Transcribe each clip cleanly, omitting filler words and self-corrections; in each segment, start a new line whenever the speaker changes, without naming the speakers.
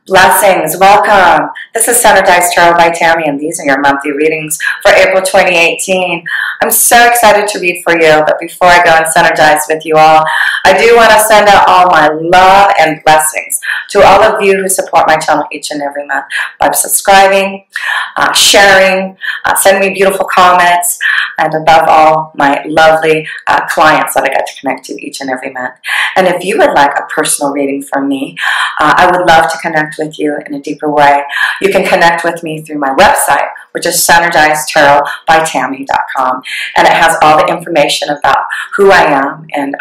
Blessings, welcome. This is Synergized Tarot by Tammy, and these are your monthly readings for April 2018. I'm so excited to read for you, but before I go and synergize with you all, I do want to send out all my love and blessings to all of you who support my channel each and every month by subscribing, sharing, sending me beautiful comments, and above all, my lovely clients that I get to connect to each and every month. And if you would like a personal reading from me, I would love to connect with you in a deeper way. You can connect with me through my website, which is synergizedtarotbytammy.com, and it has all the information about who I am and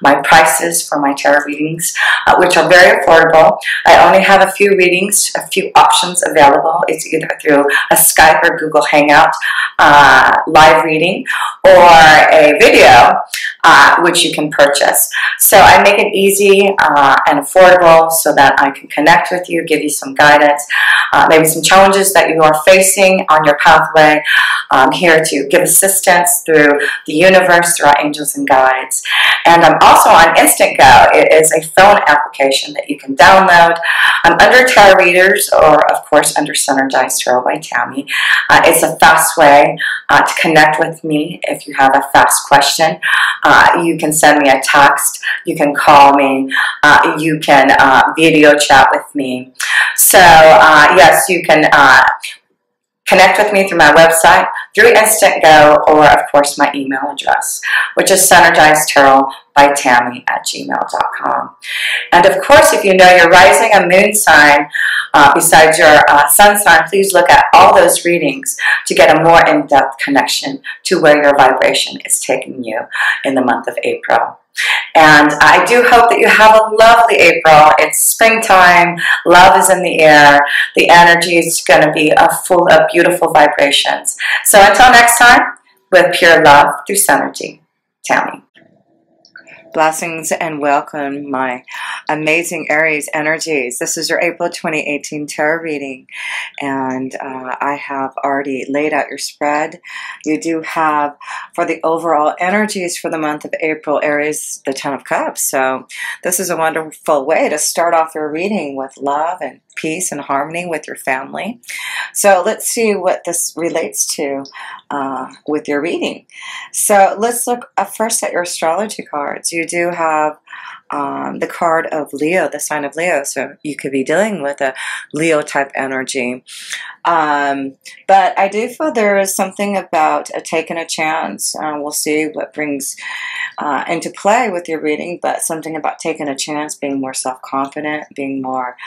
my prices for my tarot readings, which are very affordable. I only have a few readings, a few options available. It's either through a Skype or Google Hangout live reading or a video, which you can purchase. So I make it easy and affordable so that I can connect with you, give you some guidance, maybe some challenges that you are facing on your pathway. I'm here to give assistance through the universe, through our angels and guides. And I'm also on Instant Go. It is a phone application that you can download. I'm under Tarot Readers, or of course under Synergized Tarot by Tammy. It's a fast way to connect with me if you have a fast question. You can send me a text, you can call me, you can video chat with me. So yes, you can connect with me through my website, through Instant Go, or of course my email address, which is synergizedtarotbytammy@gmail.com. And of course, if you know your rising and moon sign besides your sun sign, please look at all those readings to get a more in-depth connection to where your vibration is taking you in the month of April. And I do hope that you have a lovely April. It's springtime. Love is in the air. The energy is going to be full of beautiful vibrations. So until next time, with pure love through Synergy, Tammy. Blessings and welcome, my amazing Aries energies. This is your April 2018 tarot reading, and I have already laid out your spread. You do have, for the overall energies for the month of April, Aries, the Ten of Cups. So this is a wonderful way to start off your reading with love and peace and harmony with your family. So let's see what this relates to with your reading. So let's look first at your astrology cards. You do have the card of Leo, the sign of Leo. So you could be dealing with a Leo type energy. But I do feel there is something about taking a chance. We'll see what brings into play with your reading, but something about taking a chance, being more self-confident, being more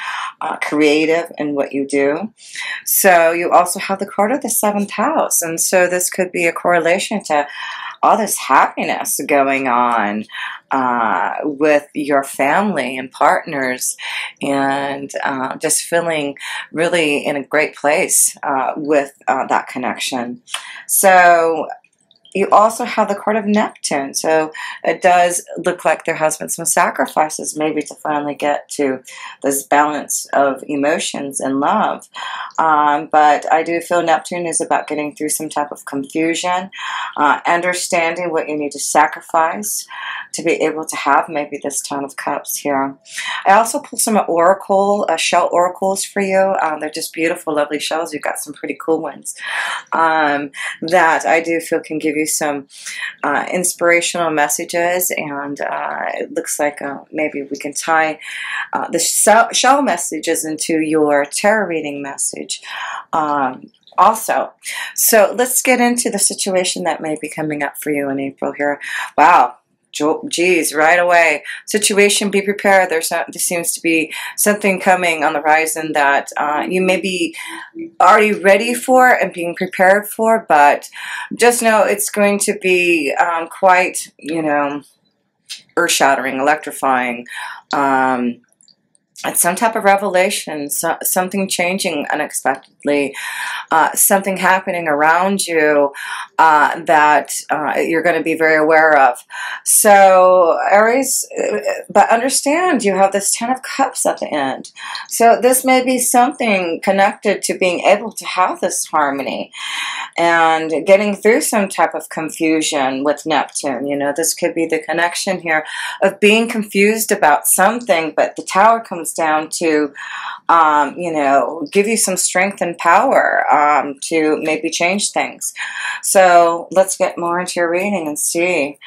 creative in what you do. So you also have the card of the 7th house. And so this could be a correlation to all this happiness going on with your family and partners, and just feeling really in a great place with that connection. So you also have the card of Neptune. So it does look like there has been some sacrifices maybe to finally get to this balance of emotions and love. But I do feel Neptune is about getting through some type of confusion, understanding what you need to sacrifice to be able to have maybe this Ten of Cups here. I also pulled some shell oracles for you. They're just beautiful, lovely shells. You've got some pretty cool ones that I do feel can give you some inspirational messages, and it looks like maybe we can tie the shell messages into your tarot reading message also. So let's get into the situation that may be coming up for you in April here. Wow. Geez, right away. Situation, be prepared. There seems to be something coming on the horizon that you may be already ready for and being prepared for, but just know it's going to be quite, earth-shattering, electrifying. It's some type of revelation, something changing unexpectedly. something happening around you that you're going to be very aware of. So Aries, but understand you have this Ten of Cups at the end. So this may be something connected to being able to have this harmony and getting through some type of confusion with Neptune. You know, this could be the connection here of being confused about something, but the Tower comes down to, you know, give you some strength and power to maybe change things. So let's get more into your reading and see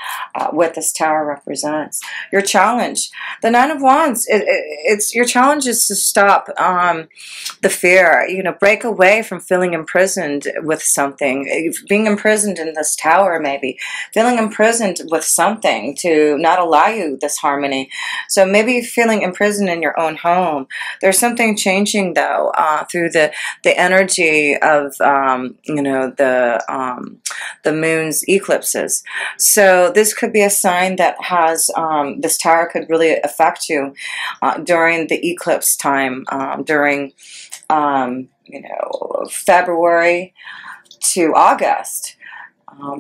what this Tower represents. Your challenge, the Nine of Wands, it's your challenge is to stop the fear, you know, break away from feeling imprisoned with something, being imprisoned in this Tower, maybe feeling imprisoned with something to not allow you this harmony. So maybe feeling imprisoned in your own home. There's something changing though through the energy of you know, the moon's eclipses. So this could be a sign that has this Tower could really affect you during the eclipse time, during you know, February to August.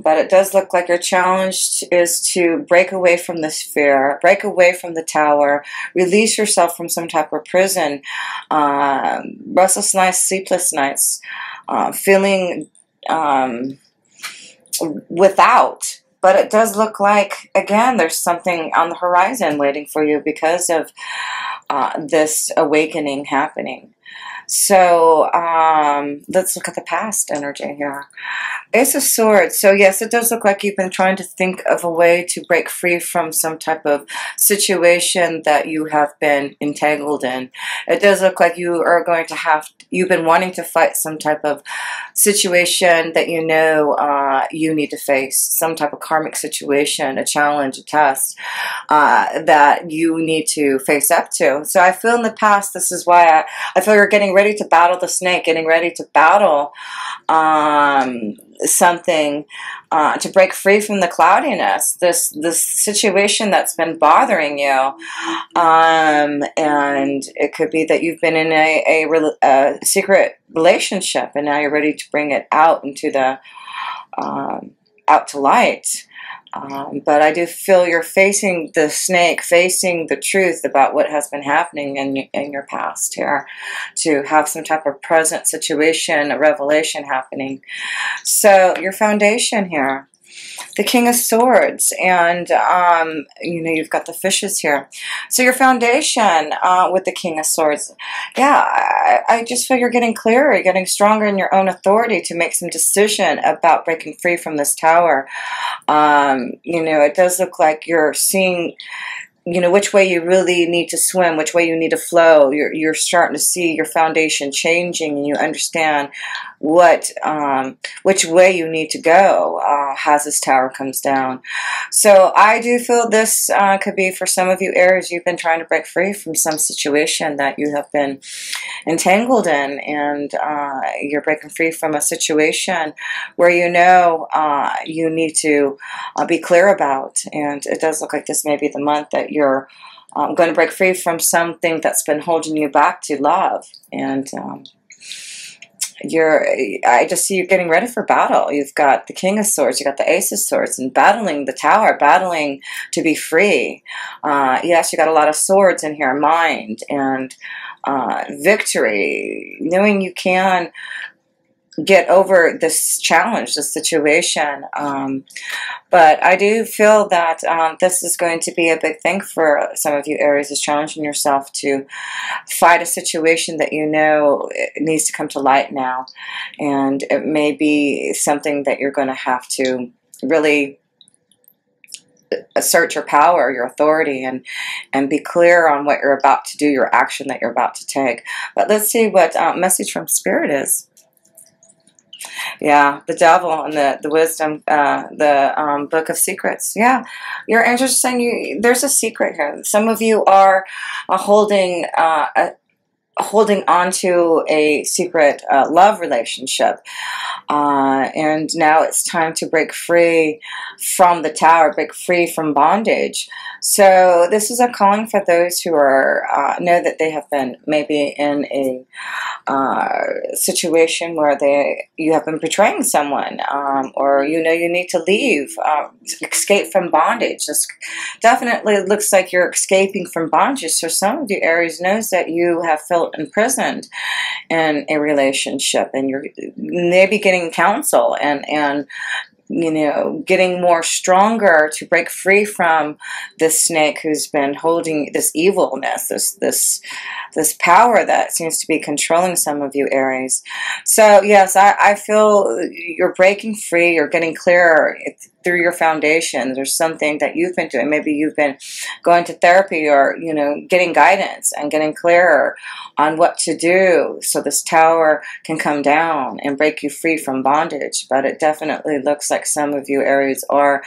But it does look like your challenge is to break away from this fear, break away from the Tower, release yourself from some type of prison, restless nights, sleepless nights, feeling without. But it does look like, again, there's something on the horizon waiting for you because of this awakening happening. So let's look at the past energy here. Ace of Swords. So yes, it does look like you've been trying to think of a way to break free from some type of situation that you have been entangled in. It does look like you are going to have, you've been wanting to fight some type of situation that you know you need to face, some type of karmic situation, a challenge, a test that you need to face up to. So I feel in the past, this is why I feel you're getting ready to battle the snake, getting ready to battle something to break free from the cloudiness, this situation that's been bothering you, and it could be that you've been in a secret relationship and now you're ready to bring it out into the out to light. But I do feel you're facing the snake, facing the truth about what has been happening in your past here, to have some type of present situation, a revelation happening. So your foundation here, the King of Swords, and you know, you've got the fishes here. So your foundation with the King of Swords, yeah, I just feel you're getting clearer, you're getting stronger in your own authority to make some decision about breaking free from this Tower. You know, it does look like you're seeing, you know, which way you really need to swim, which way you need to flow. You're starting to see your foundation changing, and you understand what which way you need to go as this Tower comes down. So I do feel this could be for some of you Aries, you've been trying to break free from some situation that you have been entangled in, and you're breaking free from a situation where you know you need to be clear about. And it does look like this may be the month that you're going to break free from something that's been holding you back to love. And I just see you getting ready for battle. You've got the King of Swords, you got the Ace of Swords, and battling the Tower, battling to be free. Yes, you got a lot of swords in here, mind and victory, knowing you can get over this challenge, this situation. But I do feel that this is going to be a big thing for some of you Aries, is challenging yourself to fight a situation that you know needs to come to light now. And it may be something that you're going to have to really assert your power, your authority, and be clear on what you're about to do, your action that you're about to take. But let's see what message from Spirit is. Yeah, the Devil and the Wisdom, the Book of Secrets. Yeah, your angels are saying there's a secret here. Some of you are holding on to a secret love relationship, and now it's time to break free from the Tower, break free from bondage. So this is a calling for those who are know that they have been maybe in a situation where you have been betraying someone, or you know you need to leave, escape from bondage. This definitely looks like you're escaping from bondage. So some of you Aries knows that you have felt imprisoned in a relationship, and you're maybe getting counsel and you know, getting more stronger to break free from this snake who's been holding this evilness, this power that seems to be controlling some of you Aries. So yes, I feel you're breaking free, you're getting clearer through your foundation. There's something that you've been doing. Maybe you've been going to therapy, or, you know, getting guidance and getting clearer on what to do so this tower can come down and break you free from bondage. But it definitely looks like some of you Aries are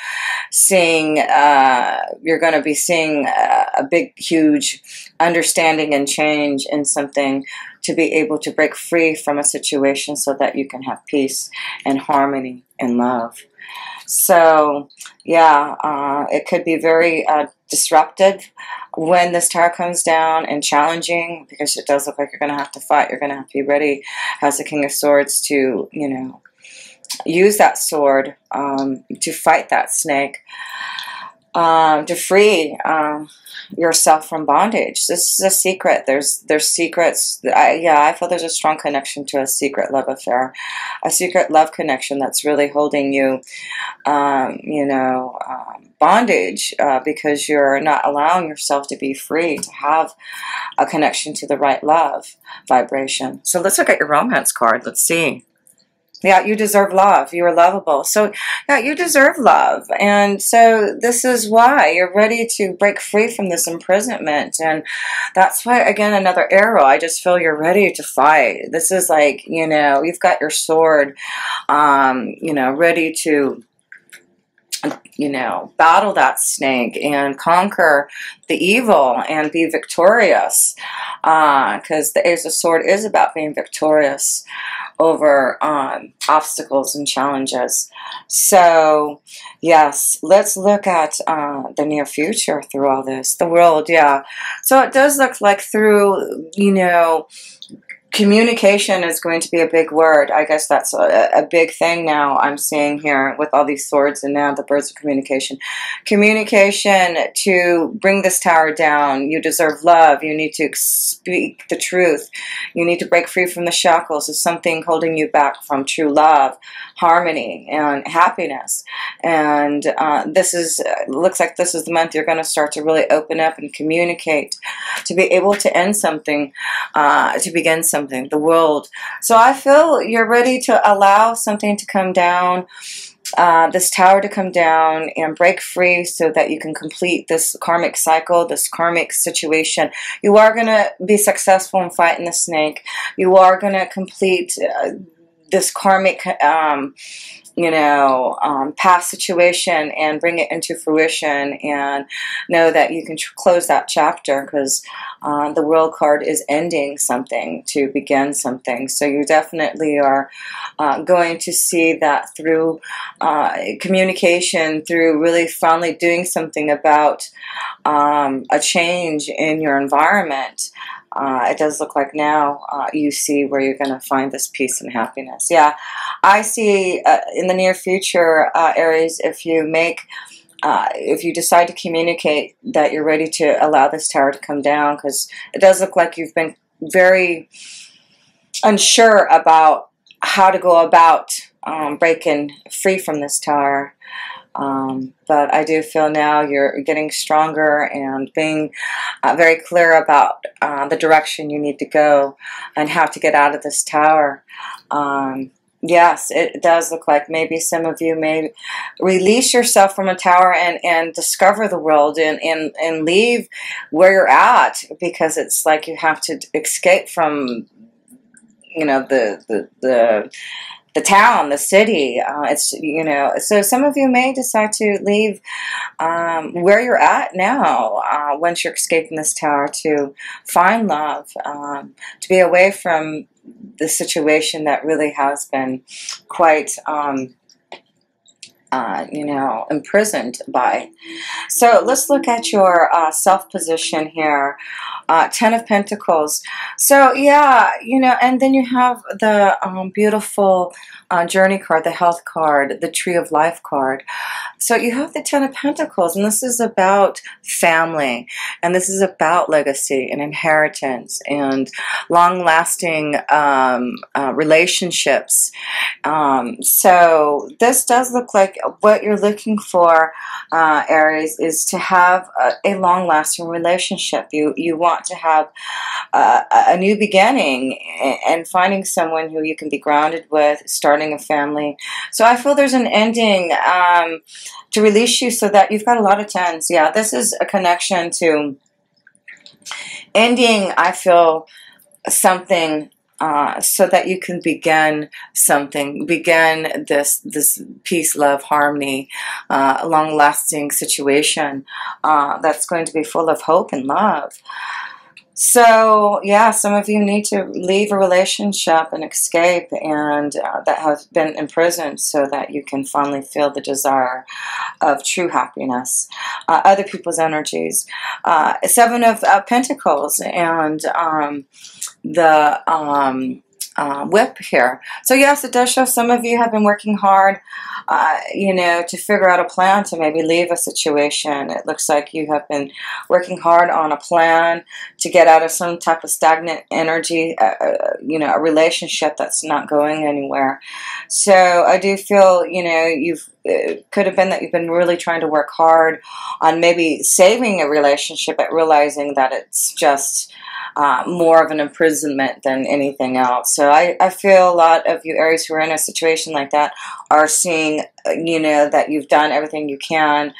seeing, you're going to be seeing a big, huge understanding and change in something to be able to break free from a situation so that you can have peace and harmony and love. So yeah, it could be very disruptive when this tower comes down, and challenging, because it does look like you're going to have to fight. You're going to have to be ready as the King of Swords to, you know, use that sword to fight that snake, to free yourself from bondage. This is a secret. There's secrets. Yeah, I feel there's a strong connection to a secret love affair, a secret love connection that's really holding you, you know, bondage, because you're not allowing yourself to be free, to have a connection to the right love vibration. So let's look at your romance card. Let's see. Yeah, you deserve love. You are lovable. So, yeah, you deserve love. And so this is why you're ready to break free from this imprisonment. And that's why, again, another arrow. I just feel you're ready to fight. This is like, you know, you've got your sword, you know, ready to, you know, battle that snake and conquer the evil and be victorious. Because the Ace of Swords is about being victorious over obstacles and challenges. So yes, let's look at the near future through all this. The world, yeah. So it does look like through, you know, communication is going to be a big word. I guess that's a big thing now I'm seeing here with all these swords and now the birds of communication. Communication to bring this tower down. You deserve love. You need to speak the truth. You need to break free from the shackles of something holding you back from true love, harmony, and happiness. And this is, looks like this is the month you're going to start to really open up and communicate, to be able to end something, to begin something. The world. So I feel you're ready to allow something to come down, this tower to come down and break free so that you can complete this karmic cycle, this karmic situation. You are going to be successful in fighting the snake. You are going to complete this karmic you know, past situation and bring it into fruition, and know that you can close that chapter, because the World card is ending something to begin something. So you definitely are going to see that through communication, through really finally doing something about a change in your environment. It does look like now you see where you're going to find this peace and happiness. Yeah, I see in the near future, Aries, if you decide to communicate that you're ready to allow this tower to come down, because it does look like you've been very unsure about how to go about breaking free from this tower. But I do feel now you're getting stronger and being very clear about the direction you need to go and how to get out of this tower. Yes, it does look like maybe some of you may release yourself from a tower and discover the world and leave where you're at, because it's like you have to escape from, you know, the town, the city. It's, you know, so some of you may decide to leave where you're at now once you're escaping this tower, to find love, to be away from the situation that really has been quite you know, imprisoned by. So let's look at your self position here Ten of Pentacles. So yeah, you know, and then you have the beautiful Journey card, the Health card, the Tree of Life card. So you have the Ten of Pentacles, and this is about family, and this is about legacy and inheritance and long-lasting relationships. So this does look like what you're looking for, Aries, is to have a long-lasting relationship. You want to have a new beginning and finding someone who you can be grounded with, starting a family. So I feel there's an ending to release you, so that you've got a lot of tens. Yeah, this is a connection to ending, I feel, something so that you can begin something, begin this peace, love, harmony, long-lasting situation that's going to be full of hope and love. So yeah, some of you need to leave a relationship and escape, and that has been imprisoned, so that you can finally feel the desire of true happiness. Other people's energies. Seven of Pentacles, and the whip here. So yes, it does show some of you have been working hard, you know, to figure out a plan to maybe leave a situation. It looks like you have been working hard on a plan to get out of some type of stagnant energy, you know, a relationship that's not going anywhere. So I do feel, you know, it could have been that you've been really trying to work hard on maybe saving a relationship, but realizing that it's just more of an imprisonment than anything else. So I feel a lot of you Aries who are in a situation like that are seeing, you know, that you've done everything you can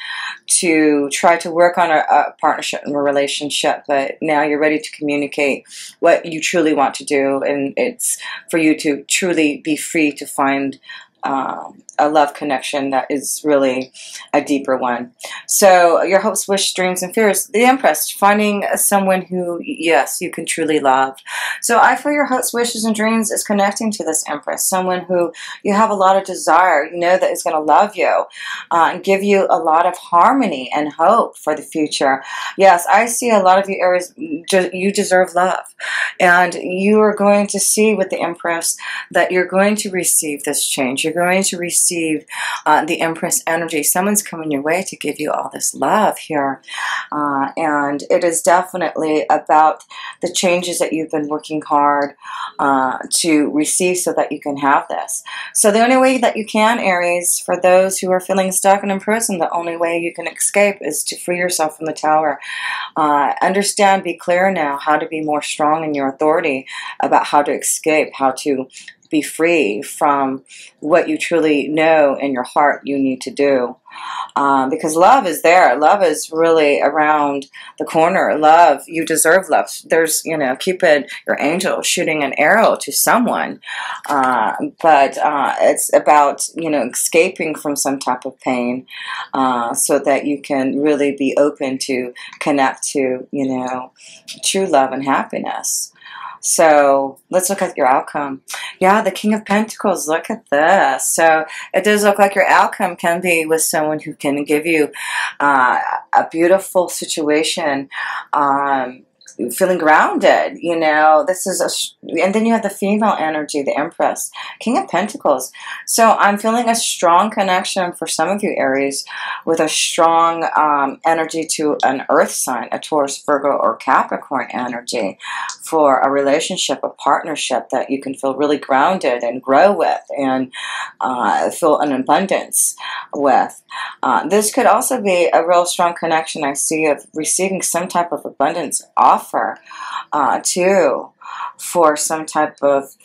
to try to work on a partnership and a relationship, but now you're ready to communicate what you truly want to do, and it's for you to truly be free to find a love connection that is really a deeper one. So your hopes, wish, dreams, and fears. The Empress, finding someone who, yes, you can truly love. So I feel your hopes, wishes, and dreams is connecting to this Empress, someone who you have a lot of desire, you know, that is going to love you and give you a lot of harmony and hope for the future. Yes, I see a lot of you Aries, you deserve love, and you are going to see with the Empress that you're going to receive this change. You're going to receive the Empress energy. Someone's coming your way to give you all this love here. And it is definitely about the changes that you've been working hard to receive, so that you can have this. So the only way that you can, Aries, for those who are feeling stuck and imprisoned, the only way you can escape is to free yourself from the Tower. Understand, be clear now how to be more strong in your authority about how to escape, how to be free from what you truly know in your heart you need to do. Because love is there. Love is really around the corner. Love, you deserve love. There's, you know, Cupid, your angel, shooting an arrow to someone. But it's about, you know, escaping from some type of pain so that you can really be open to connect to, you know, true love and happiness. So let's look at your outcome. Yeah, the King of Pentacles, look at this. So it does look like your outcome can be with someone who can give you a beautiful situation, feeling grounded, you know. This is and then you have the female energy, the Empress, King of Pentacles. So I'm feeling a strong connection for some of you Aries with a strong energy to an earth sign, a Taurus, Virgo, or Capricorn energy for a relationship, a partnership that you can feel really grounded and grow with and feel an abundance with. This could also be a real strong connection I see of receiving some type of abundance offer too, for some type of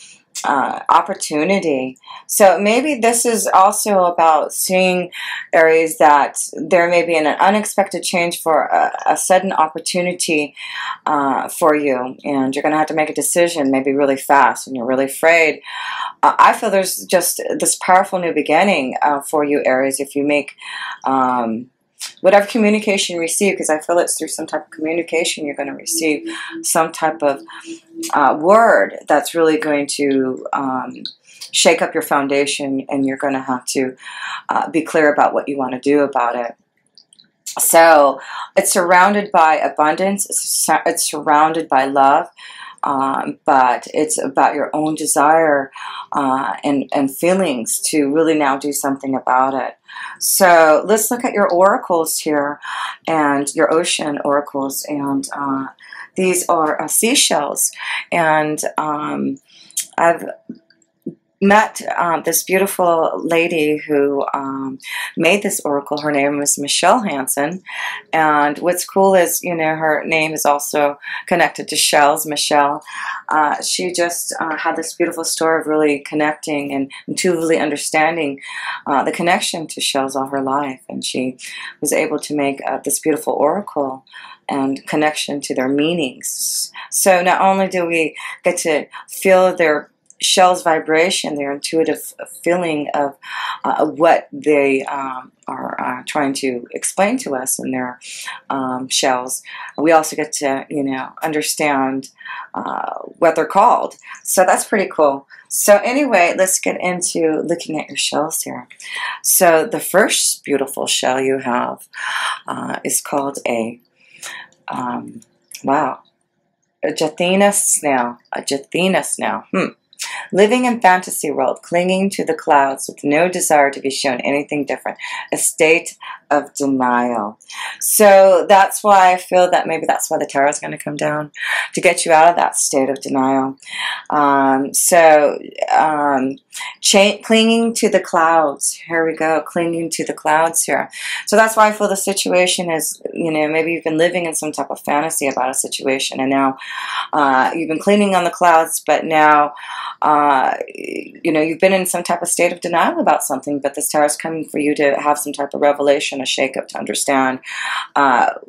opportunity. So maybe this is also about seeing, Aries, that there may be an unexpected change for a sudden opportunity for you, and you're going to have to make a decision maybe really fast, and you're really afraid. I feel there's just this powerful new beginning for you, Aries, if you make whatever communication you receive, because I feel it's through some type of communication you're going to receive some type of word that's really going to shake up your foundation, and you're going to have to be clear about what you want to do about it. So it's surrounded by abundance. It's surrounded by love. But it's about your own desire and feelings to really now do something about it. So let's look at your oracles here and your ocean oracles. And these are seashells. And I've met this beautiful lady who made this oracle. Her name was Michelle Hansen, and what's cool is, you know, her name is also connected to shells. Michelle, she just had this beautiful story of really connecting and intuitively understanding the connection to shells all her life, and she was able to make this beautiful oracle and connection to their meanings. So not only do we get to feel their shell's vibration, their intuitive feeling of what they are trying to explain to us in their shells, we also get to, you know, understand what they're called. So that's pretty cool. So anyway, let's get into looking at your shells here. So the first beautiful shell you have is called a wow, a Jathina snail. A Jathina snail. Living in fantasy world, clinging to the clouds with no desire to be shown anything different. A state of denial. So that's why I feel that maybe that's why the tarot is going to come down, to get you out of that state of denial. Clinging to the clouds. Here we go, clinging to the clouds here. So that's why I feel the situation is, you know, maybe you've been living in some type of fantasy about a situation, and now you've been clinging on the clouds, but now you know, you've been in some type of state of denial about something, but this tarot is coming for you to have some type of revelation, a shake-up, to understand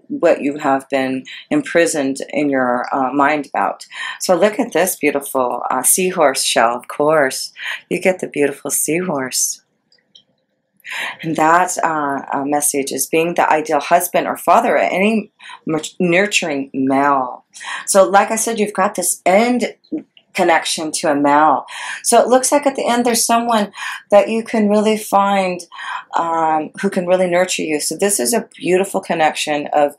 what you have been imprisoned in your mind about. So look at this beautiful seahorse shell. Of course, you get the beautiful seahorse. And that message is being the ideal husband or father at any nurturing male. So like I said, you've got this end connection to a male. So it looks like at the end there's someone that you can really find who can really nurture you. So this is a beautiful connection of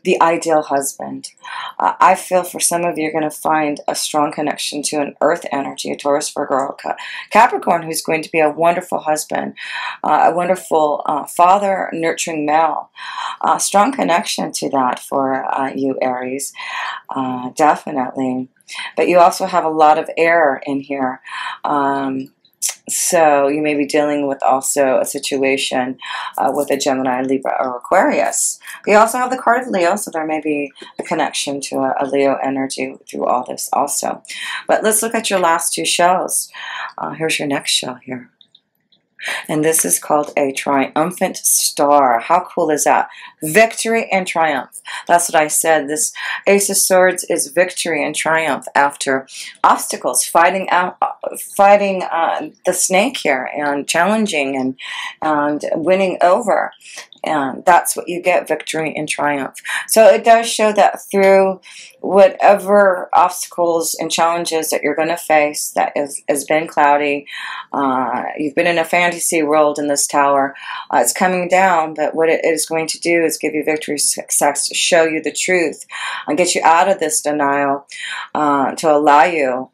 the ideal husband. I feel for some of you, you're going to find a strong connection to an earth energy, a Taurus, Virgo, or Capricorn, who's going to be a wonderful husband, a wonderful father, nurturing male. Strong connection to that for you, Aries, definitely. But you also have a lot of air in here. So you may be dealing with also a situation with a Gemini, Libra, or Aquarius. You also have the card of Leo, so there may be a connection to a Leo energy through all this also. But let's look at your last two shells. Here's your next shell here. And this is called a triumphant star. How cool is that? Victory and triumph. That's what I said. This Ace of Swords is victory and triumph after obstacles, fighting the snake here, and challenging and winning over. And that's what you get, victory and triumph. So it does show that through whatever obstacles and challenges that you're going to face that has been cloudy, you've been in a fantasy world in this tower, it's coming down, but what it is going to do is give you victory, success, to show you the truth and get you out of this denial, to allow you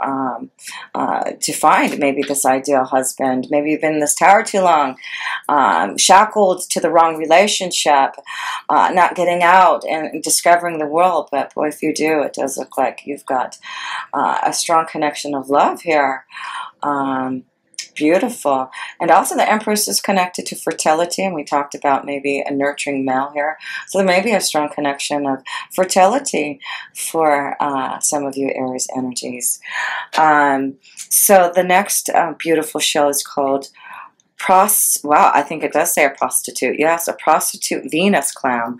to find maybe this ideal husband. Maybe you've been in this tower too long, shackled to the wrong relationship, not getting out and discovering the world. But boy, if you do, it does look like you've got a strong connection of love here. Beautiful. And also the Empress is connected to fertility, and we talked about maybe a nurturing male here. So there may be a strong connection of fertility for some of you Aries energies. So the next beautiful shell is called wow, I think it does say a prostitute. Yes, a prostitute Venus clam.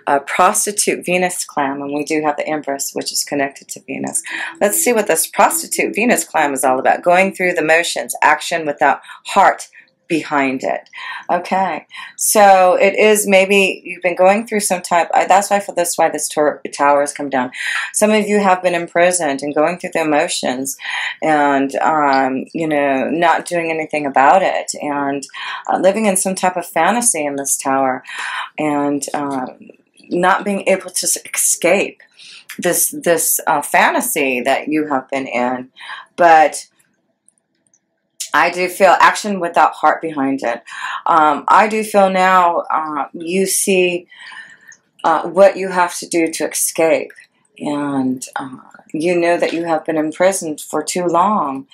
A prostitute Venus clam, and we do have the Empress, which is connected to Venus. Let's see what this prostitute Venus clam is all about. Going through the motions, action without heart, behind it. Okay, so it is, maybe you've been going through some type, that's why this tower has come down. Some of you have been imprisoned and going through the emotions, and you know, not doing anything about it, and living in some type of fantasy in this tower, and not being able to escape this fantasy that you have been in. But I do feel action without heart behind it. I do feel now you see what you have to do to escape, and you know that you have been imprisoned for too long,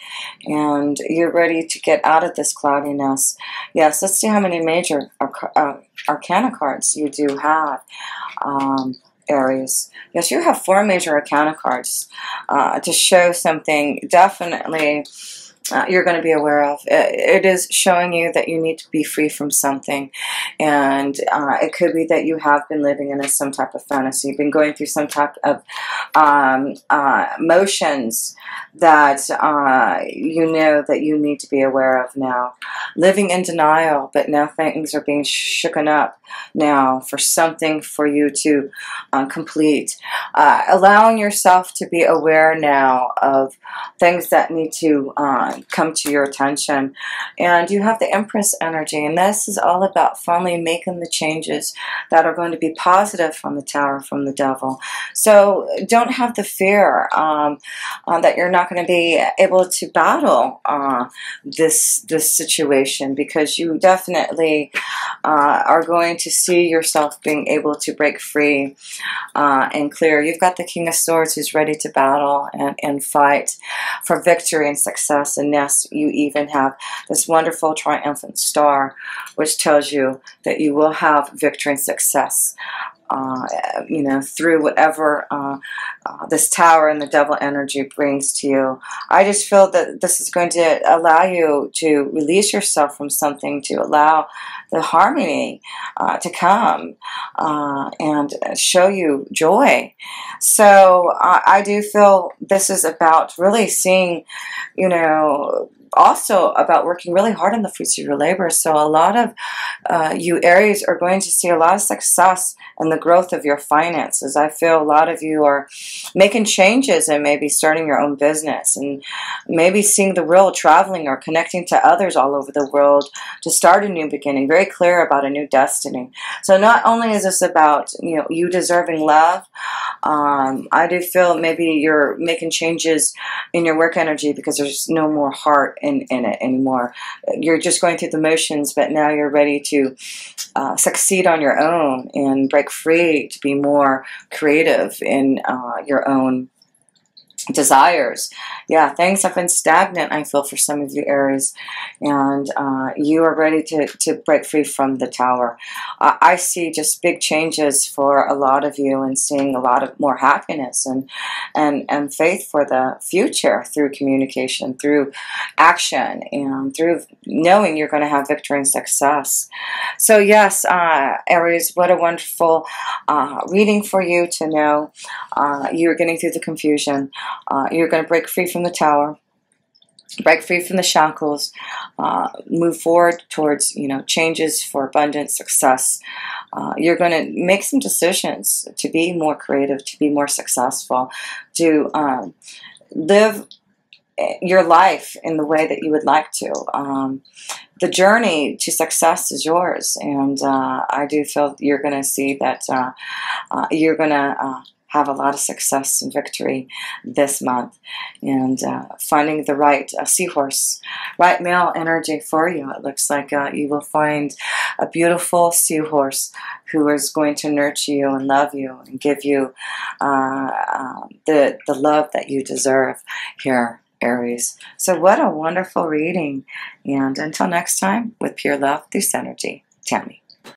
and you're ready to get out of this cloudiness. Yes, let's see how many major arcana cards you do have. Aries. Yes, you have 4 major arcana cards to show something definitely you're going to be aware of. It is showing you that you need to be free from something, and it could be that you have been living in some type of fantasy. You've been going through some type of emotions that you know that you need to be aware of now. Living in denial, but now things are being shooken up now for something for you to complete. Allowing yourself to be aware now of things that need to come to your attention. And you have the Empress energy, and this is all about finally making the changes that are going to be positive from the Tower, from the Devil. So don't have the fear that you're not going to be able to battle this situation, because you definitely are going to see yourself being able to break free and clear. You've got the King of Swords who's ready to battle and fight for victory and success. And yes, you even have this wonderful triumphant star, which tells you that you will have victory and success, you know, through whatever this Tower and the Devil energy brings to you. I just feel that this is going to allow you to release yourself from something, to allow the harmony to come and show you joy. So I do feel this is about really seeing, you know, also about working really hard on the fruits of your labor. So a lot of you Aries are going to see a lot of success in the growth of your finances. I feel a lot of you are making changes and maybe starting your own business, and maybe seeing the world, traveling or connecting to others all over the world to start a new beginning, very clear about a new destiny. So not only is this about, you know, you deserving love, I do feel maybe you're making changes in your work energy because there's no more heart in it anymore. You're just going through the motions, but now you're ready to succeed on your own and break free, to be more creative in your own desires. Yeah, things have been stagnant, I feel, for some of you Aries, and you are ready to break free from the Tower. I see just big changes for a lot of you, and seeing a lot of more happiness and faith for the future through communication, through action, and through knowing you're going to have victory and success. So yes, Aries, what a wonderful reading for you to know you're getting through the confusion. You're going to break free from the Tower, break free from the shackles, move forward towards, you know, changes for abundant success. You're going to make some decisions to be more creative, to be more successful, to live your life in the way that you would like to. The journey to success is yours, and I do feel you're going to see that you're going to have a lot of success and victory this month, and finding the right seahorse, right male energy for you. It looks like you will find a beautiful seahorse who is going to nurture you and love you and give you the love that you deserve here, Aries. So what a wonderful reading, and until next time, with pure love through Synergy, Tammy.